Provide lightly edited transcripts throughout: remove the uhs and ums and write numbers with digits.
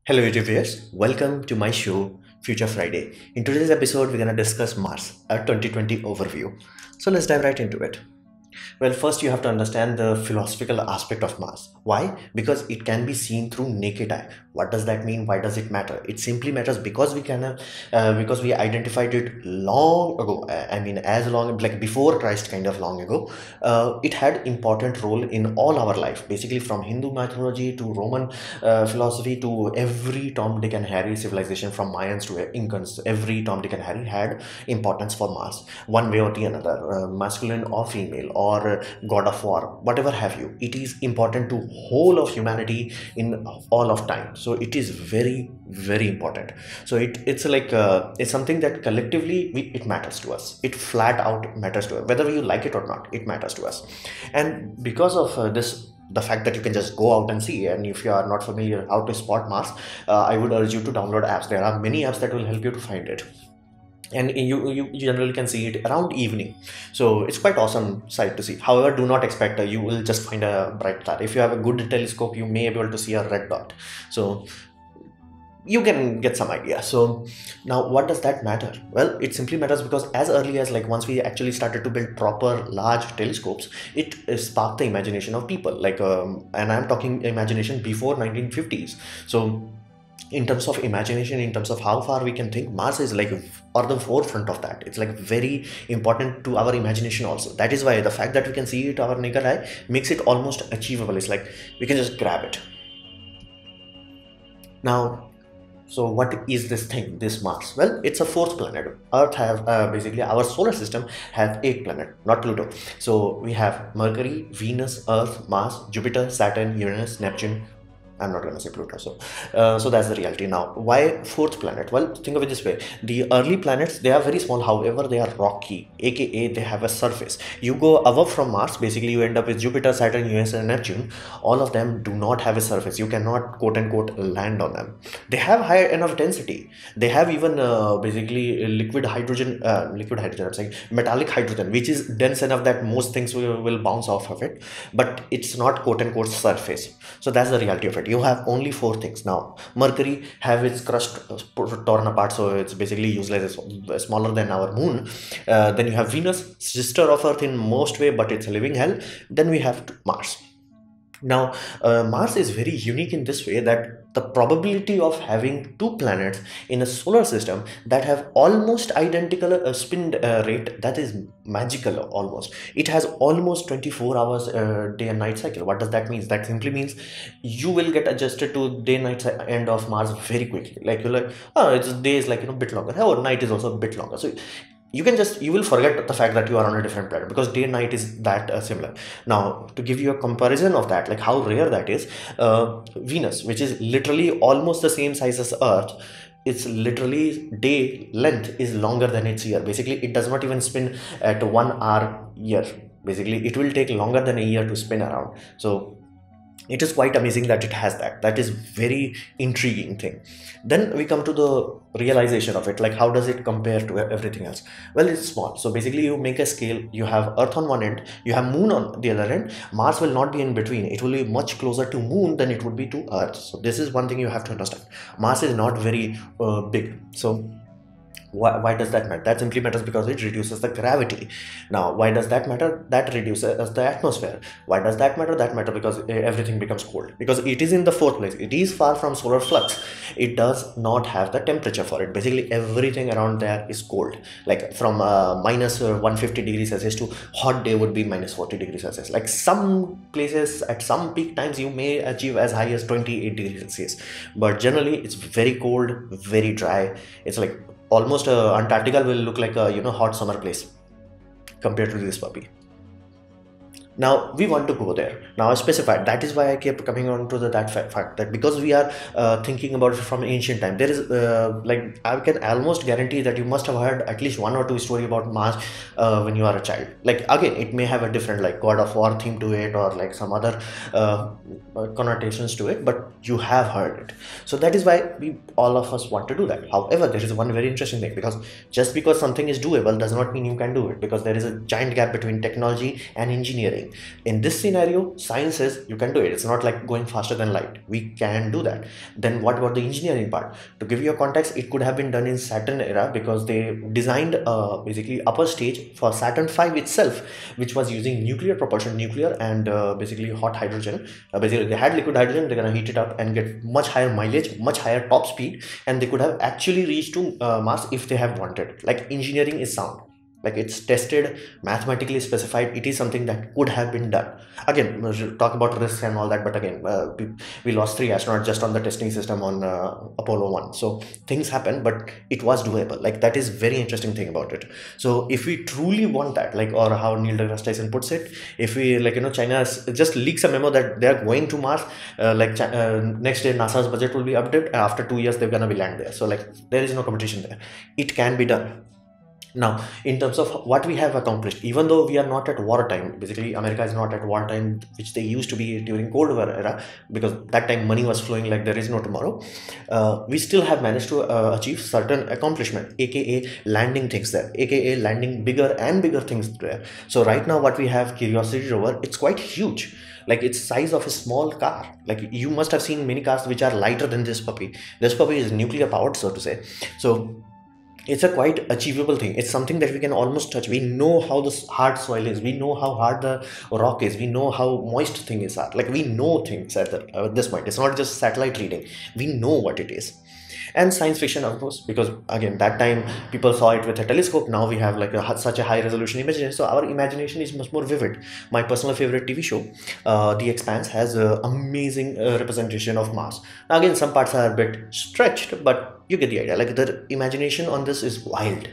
Hello YouTube viewers, welcome to my show Future Friday. In today's episode, we're gonna discuss Mars, a 2020 overview. So let's dive right into it. Well, first you have to understand the philosophical aspect of Mars. Why? Because it can be seen through naked eye. What does that mean? Why does it matter? It simply matters because we identified it long ago. I mean, as long like before Christ, kind of long ago. It had important role in all our life. Basically, from Hindu mythology to Roman philosophy to every Tom, Dick, and Harry civilization, from Mayans to Incans, every Tom, Dick, and Harry had importance for Mars, one way or the another, masculine or female, or god of war, whatever have you. It is important to whole of humanity in all of time. So it is very, very important. So it's something that collectively it matters to us. It flat out matters to us, whether you like it or not. It matters to us, and because of this, the fact that you can just go out and see. And if you are not familiar how to spot Mars, I would urge you to download apps. There are many apps that will help you to find it, and you generally can see it around evening. So it's quite awesome sight to see. However, do not expect you will just find a bright star. If you have a good telescope, you may be able to see a red dot. So you can get some idea. So now what does that matter? Well, it simply matters because as early as, like, once we actually started to build proper large telescopes, it sparked the imagination of people, and I'm talking imagination before 1950s. So in terms of imagination, in terms of how far we can think, Mars is like or the forefront of that. It's like very important to our imagination also. That is why the fact that we can see it our naked eye makes it almost achievable. It's like we can just grab it now. So what is this thing, this Mars? Well, it's a fourth planet. Earth have basically our solar system have 8 planets, not Pluto. So we have Mercury, Venus, Earth, Mars, Jupiter, Saturn, Uranus, Neptune. I'm not going to say Pluto. So that's the reality. Now, why fourth planet? Well, think of it this way. The early planets, they are very small. However, they are rocky, aka they have a surface. You go above from Mars, basically you end up with Jupiter, Saturn, Uranus, and Neptune. All of them do not have a surface. You cannot, quote unquote, land on them. They have high enough density. They have even basically liquid hydrogen, I'm saying metallic hydrogen, which is dense enough that most things will bounce off of it. But it's not, quote unquote, surface. So that's the reality of it. You have only four things. Now, Mercury have its crust torn apart, so it's basically useless. It's smaller than our moon. Then you have Venus, sister of Earth in most way, but it's a living hell. Then we have Mars. Now, Mars is very unique in this way that the probability of having two planets in a solar system that have almost identical spin rate, that is magical almost. It has almost 24 hours day and night cycle. What does that mean? That simply means you will get adjusted to day and night end of Mars very quickly. Like you're like, oh, it's day is like, bit longer. Oh, night is also a bit longer. So you will forget the fact that you are on a different planet because day and night is that similar. Now, to give you a comparison of that, like how rare that is, Venus, which is literally almost the same size as Earth, its literally day length is longer than its year. Basically, it does not even spin at 1 hour year. Basically, it will take longer than a year to spin around. So it is quite amazing that it has that is very intriguing thing. Then we come to the realization of it, like how does it compare to everything else? Well, it's small. So basically you make a scale. You have Earth on one end, you have moon on the other end. Mars will not be in between. It will be much closer to moon than it would be to Earth. So this is one thing you have to understand. Mars is not very big. So why does that matter? That simply matters because it reduces the gravity. Now, why does that matter? That reduces the atmosphere. Why does that matter? That matter because everything becomes cold, because it is in the fourth place. It is far from solar flux. It does not have the temperature for it. Basically everything around there is cold, like from minus 150 degrees Celsius to hot day would be minus 40 degrees Celsius. Like some places at some peak times you may achieve as high as 28 degrees Celsius, but generally it's very cold, very dry. It's like almost Antarctica will look like a hot summer place compared to this puppy. Now we want to go there. Now I specified. That is why I kept coming on to that fact that because we are thinking about it from ancient time, there is like I can almost guarantee that you must have heard at least one or two story about Mars when you are a child. Like again, it may have a different like god of war theme to it or like some other connotations to it, but you have heard it. So that is why we all of us want to do that. However, there is one very interesting thing, because just because something is doable does not mean you can do it, because there is a giant gap between technology and engineering. thing. In this scenario, science says you can do it. It's not like going faster than light. We can do that. Then what about the engineering part? To give you a context, it could have been done in Saturn era because they designed basically upper stage for Saturn V itself, which was using nuclear propulsion, nuclear and basically hot hydrogen. Basically, they had liquid hydrogen. They're gonna heat it up and get much higher mileage, much higher top speed, and they could have actually reached to Mars if they have wanted. Like, engineering is sound, like it's tested, mathematically specified. It is something that could have been done. Again, we'll talk about risks and all that, but again, we lost 3 astronauts just on the testing system on Apollo 1. So things happen, but it was doable. Like, that is very interesting thing about it. So if we truly want that, like, or how Neil deGrasse Tyson puts it, if we, like, China just leaks a memo that they are going to Mars, next day NASA's budget will be updated. After 2 years they're gonna be land there. So like, there is no competition there. It can be done. Now, in terms of what we have accomplished, even though we are not at wartime, basically America is not at wartime, which they used to be during Cold War era, because that time money was flowing like there is no tomorrow. We still have managed to achieve certain accomplishment, aka landing things there, aka landing bigger and bigger things there. So right now what we have, Curiosity rover, it's quite huge. Like, it's size of a small car. Like, you must have seen many cars which are lighter than this puppy. This puppy is nuclear powered, so to say. So it's a quite achievable thing. It's something that we can almost touch. We know how the hard soil is, we know how hard the rock is, we know how moist things are. Like, we know things at this point. It's not just satellite reading, we know what it is. And science fiction, of course, because again, that time people saw it with a telescope. Now we have like such a high resolution image, so our imagination is much more vivid. My personal favorite TV show, The Expanse, has amazing representation of Mars. Now again, some parts are a bit stretched, but you get the idea. Like, the imagination on this is wild.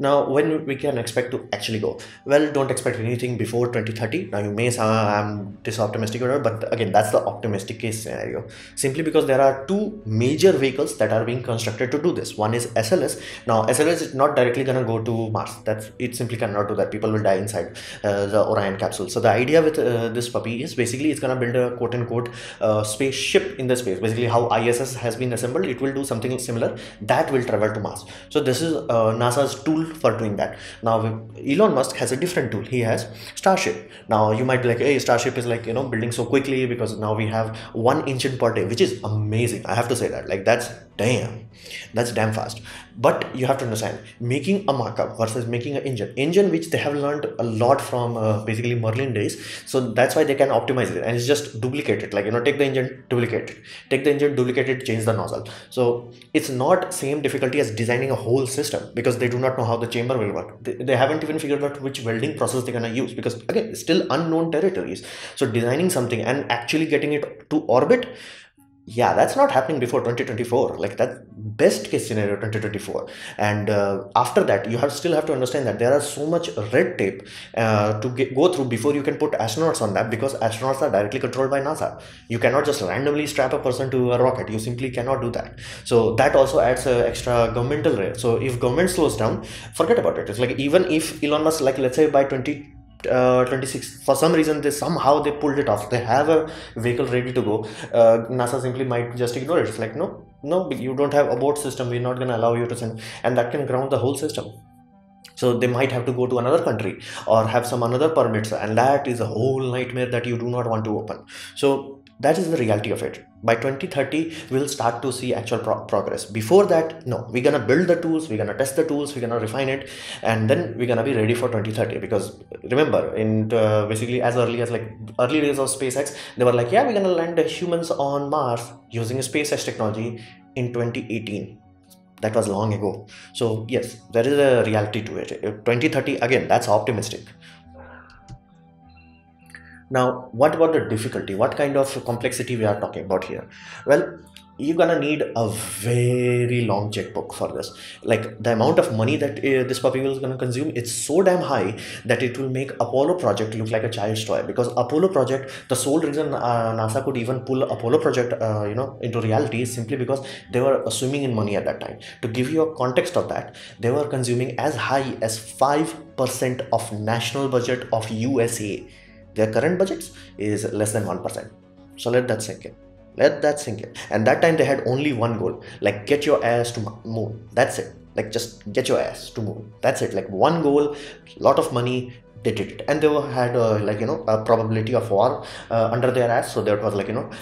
Now, when we can expect to actually go? Well, don't expect anything before 2030. Now, you may say I'm this optimistic or whatever, but again, that's the optimistic case scenario. Simply because there are two major vehicles that are being constructed to do this. One is SLS. Now, SLS is not directly gonna go to Mars. It simply cannot do that. People will die inside the Orion capsule. So the idea with this puppy is basically it's gonna build a quote-unquote spaceship in the space. Basically, how ISS has been assembled, it will do something similar that will travel to Mars. So this is NASA's tool for doing that. Now Elon Musk has a different tool. He has Starship. Now you might be like, hey, Starship is like, building so quickly because now we have 1 engine per day, which is amazing. I have to say that, like, that's damn fast. But you have to understand, making a markup versus making an engine which they have learned a lot from basically Merlin days. So that's why they can optimize it, and it's just duplicate it. Like, take the engine, duplicate it, take the engine, duplicate it, change the nozzle. So it's not same difficulty as designing a whole system, because they do not know how the chamber will work. They haven't even figured out which welding process they're gonna use, because again, still unknown territories. So designing something and actually getting it to orbit, yeah, that's not happening before 2024. Like, that best case scenario 2024. And after that, you still have to understand that there are so much red tape to go through before you can put astronauts on that, because astronauts are directly controlled by NASA. You cannot just randomly strap a person to a rocket. You simply cannot do that. So that also adds extra governmental layer. So if government slows down, forget about it. It's like, even if Elon Musk, like, let's say by 2026, for some reason they pulled it off, they have a vehicle ready to go, NASA simply might just ignore it. It's like, no, you don't have abort system, we're not going to allow you to send, and that can ground the whole system. So they might have to go to another country or have some another permits, and that is a whole nightmare that you do not want to open. So that is the reality of it. By 2030, we'll start to see actual progress. Before that, no, we're gonna build the tools, we're gonna test the tools, we're gonna refine it, and then we're gonna be ready for 2030. Because remember, in basically as early as like early days of SpaceX, they were like, yeah, we're gonna land humans on Mars using SpaceX technology in 2018. That was long ago. So yes, there is a reality to it. 2030, again, that's optimistic. Now, what about the difficulty? What kind of complexity we are talking about here? Well, you're gonna need a very long checkbook for this. Like, the amount of money that this puppy is gonna consume, it's so damn high that it will make Apollo project look like a child's toy. Because Apollo project, the sole reason NASA could even pull Apollo project into reality is simply because they were swimming in money at that time. To give you a context of that, they were consuming as high as 5% of national budget of USA. Their current budgets is less than 1%. So let that sink in. Let that sink in. And that time they had only one goal, like, get your ass to moon. That's it. Like, just get your ass to moon. That's it. Like, one goal, lot of money, They did it, and they had a probability of war under their ass, so that was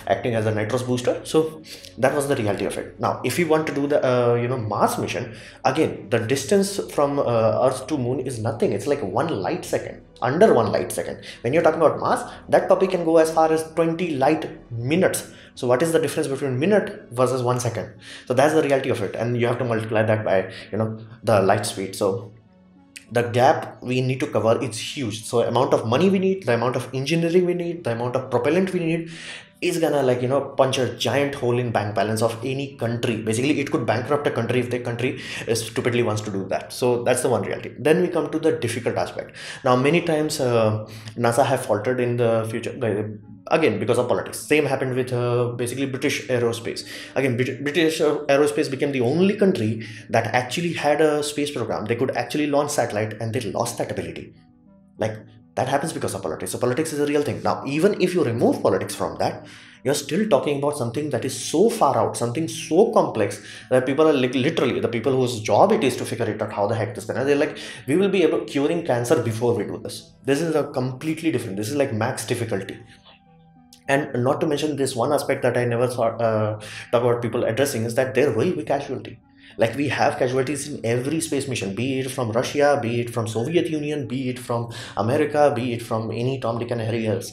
acting as a nitrous booster. So that was the reality of it. Now if you want to do the Mars mission, again the distance from Earth to Moon is nothing. It's like 1 light second, under 1 light second. When you're talking about Mars, that puppy can go as far as 20 light minutes. So what is the difference between minute versus 1 second? So that's the reality of it, and you have to multiply that by the light speed. So the gap we need to cover is huge. So amount of money we need, the amount of engineering we need, the amount of propellant we need is gonna punch a giant hole in bank balance of any country. Basically it could bankrupt a country if the country stupidly wants to do that. So that's the one reality. Then we come to the difficult aspect. Now many times NASA have faltered in the future, again because of politics. Same happened with basically British aerospace. Again British aerospace became the only country that actually had a space program. They could actually launch satellite, and they lost that ability. Like, that happens because of politics. So politics is a real thing. Now even if you remove politics from that, you're still talking about something that is so far out, something so complex, that people are literally, the people whose job it is to figure it out how the heck this gonna, they're like, we will be able curing cancer before we do this. This is a completely different, this is like max difficulty. And not to mention this one aspect that I never thought talk about people addressing, is that there will be casualty. Like, we have casualties in every space mission, be it from Russia, be it from Soviet Union, be it from America, be it from any Tom, Dick and Harry else.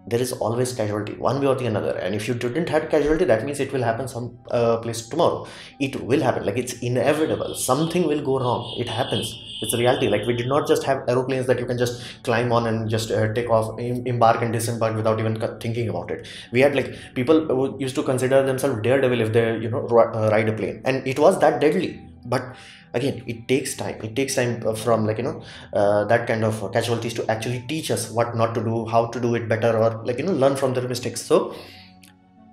There is always casualty, one way or the another. And if you didn't have casualty, that means it will happen some place tomorrow. It will happen, like it's inevitable. Something will go wrong. It happens. It's a reality. Like, we did not just have aeroplanes that you can just climb on and just take off, embark and disembark without even thinking about it. We had like people who used to consider themselves daredevil if they ride a plane, and it was that deadly. But again, it takes time. It takes time from that kind of casualties to actually teach us what not to do, how to do it better, or learn from their mistakes. So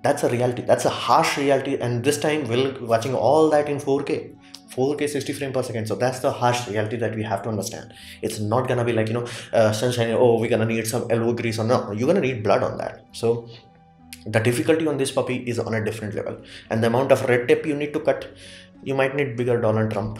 that's a reality. That's a harsh reality. And this time we're watching all that in 4K 60 frames per second. So that's the harsh reality that we have to understand. It's not gonna be like sunshine, oh, we're gonna need some elbow grease, or no, you're gonna need blood on that. So the difficulty on this puppy is on a different level, and the amount of red tape you need to cut, you might need bigger Donald Trump.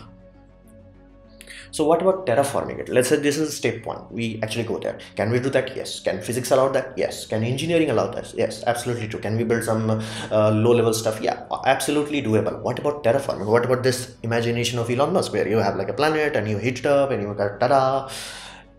So what about terraforming it? Let's say this is step one. We actually go there. Can we do that? Yes. Can physics allow that? Yes. Can engineering allow that? Yes, absolutely true. Can we build some low-level stuff? Yeah, absolutely doable. What about terraforming? What about this imagination of Elon Musk, where you have like a planet and you hit it up and you got ta-da?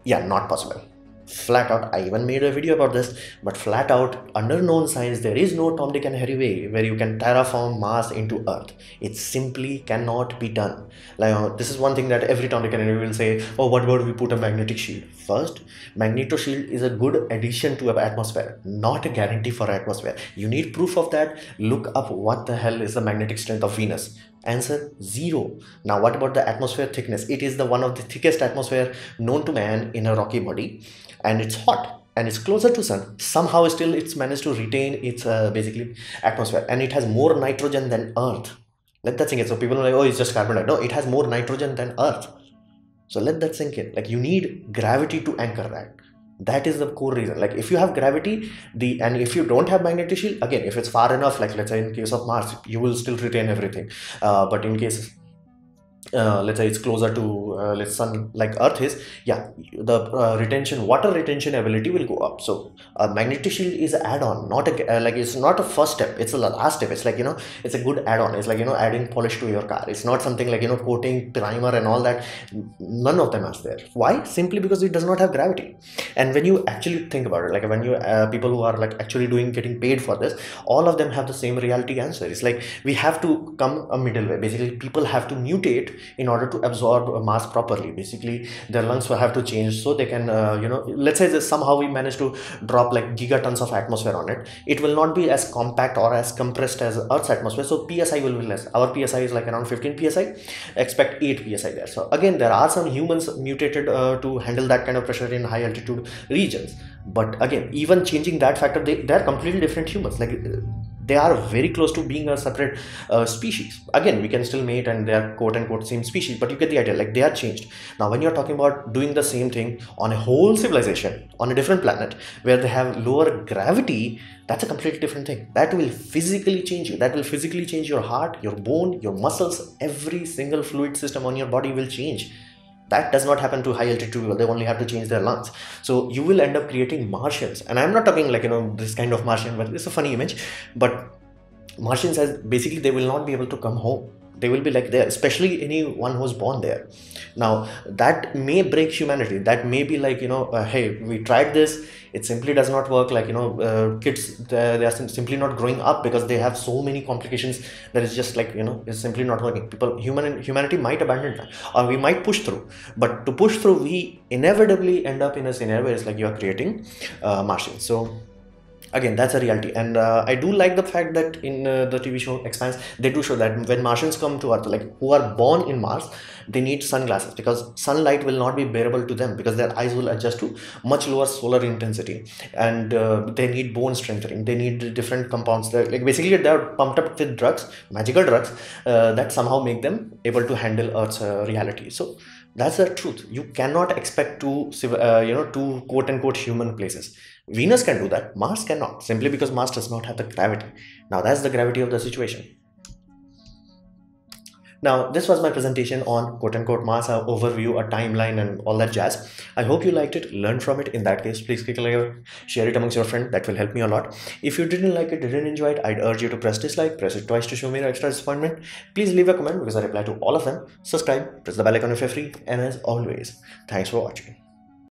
Yeah, not possible. Flat out, I even made a video about this, but flat out, under known science, there is no Tom, Dick and Harry way where you can terraform Mars into Earth. It simply cannot be done. Like, this is one thing that every Tom, Dick and Harry will say, oh, what about we put a magnetic shield? First, magneto shield is a good addition to an atmosphere, not a guarantee for an atmosphere. You need proof of that. Look up what the hell is the magnetic strength of Venus. Answer, 0. Now what about the atmosphere thickness? It is the one of the thickest atmosphere known to man in a rocky body, and it's hot and it's closer to sun. Somehow still it's managed to retain its basically atmosphere, and it has more nitrogen than Earth. Let that sink in. So people are like, oh, it's just carbon dioxide. No, it has more nitrogen than Earth. So let that sink in. Like, you need gravity to anchor that. That is the core reason. Like, if you have gravity, and if you don't have magnetic shield, again, if it's far enough, like let's say in case of Mars, you will still retain everything. But in case let's say it's closer to let's sun like Earth is, yeah, the water retention ability will go up. So magnetic shield is an add-on, not a like, it's not a first step, it's a last step. It's like it's a good add-on. It's like adding polish to your car. It's not something like coating, primer and all that. None of them are there. Why? Simply because it does not have gravity. And when you actually think about it, like when you people who are like actually getting paid for this, all of them have the same reality answer. It's like, we have to come a middle way. Basically, people have to mutate in order to absorb mass properly. Basically, their lungs will have to change so they can let's say that somehow we manage to drop like gigatons of atmosphere on it. It will not be as compact or as compressed as Earth's atmosphere, so psi will be less. Our psi is like around 15 psi. Expect 8 psi there. So again, there are some humans mutated to handle that kind of pressure in high altitude regions, but again, even changing that factor, they are completely different humans. Like, they are very close to being a separate species. Again, we can still mate and they are quote unquote same species, but you get the idea. Like, they are changed. Now when you're talking about doing the same thing on a whole civilization on a different planet where they have lower gravity, that's a completely different thing. That will physically change you. That will physically change your heart, your bone, your muscles. Every single fluid system on your body will change. That does not happen to high altitude people. They only have to change their lungs. So you will end up creating Martians. And I'm not talking like, this kind of Martian, but it's a funny image. But Martians, as basically, they will not be able to come home. They will be like there, especially anyone who's born there. Now, that may break humanity. That may be like, hey, we tried this. It simply does not work. Like, kids, they are simply not growing up because they have so many complications that it's just like, it's simply not working. Humanity might abandon that, or we might push through. But to push through, we inevitably end up in a scenario where it's like you're creating Martians. So, again, that's a reality. And I do like the fact that in the TV show Expanse, they do show that when Martians come to Earth, like who are born in Mars, they need sunglasses because sunlight will not be bearable to them because their eyes will adjust to much lower solar intensity. And they need bone strengthening, they need different compounds that, like, basically they're pumped up with drugs, magical drugs, that somehow make them able to handle Earth's reality. So that's the truth. You cannot expect two quote unquote human places. Venus can do that, Mars cannot, simply because Mars does not have the gravity. Now that's the gravity of the situation. Now, this was my presentation on quote unquote Mars, a overview, a timeline, and all that jazz. I hope you liked it, learned from it. In that case, please click like, share it amongst your friends. That will help me a lot. If you didn't like it, didn't enjoy it, I'd urge you to press dislike, press it twice to show me your extra disappointment. Please leave a comment because I reply to all of them. Subscribe, press the bell icon if you're free, and as always, thanks for watching.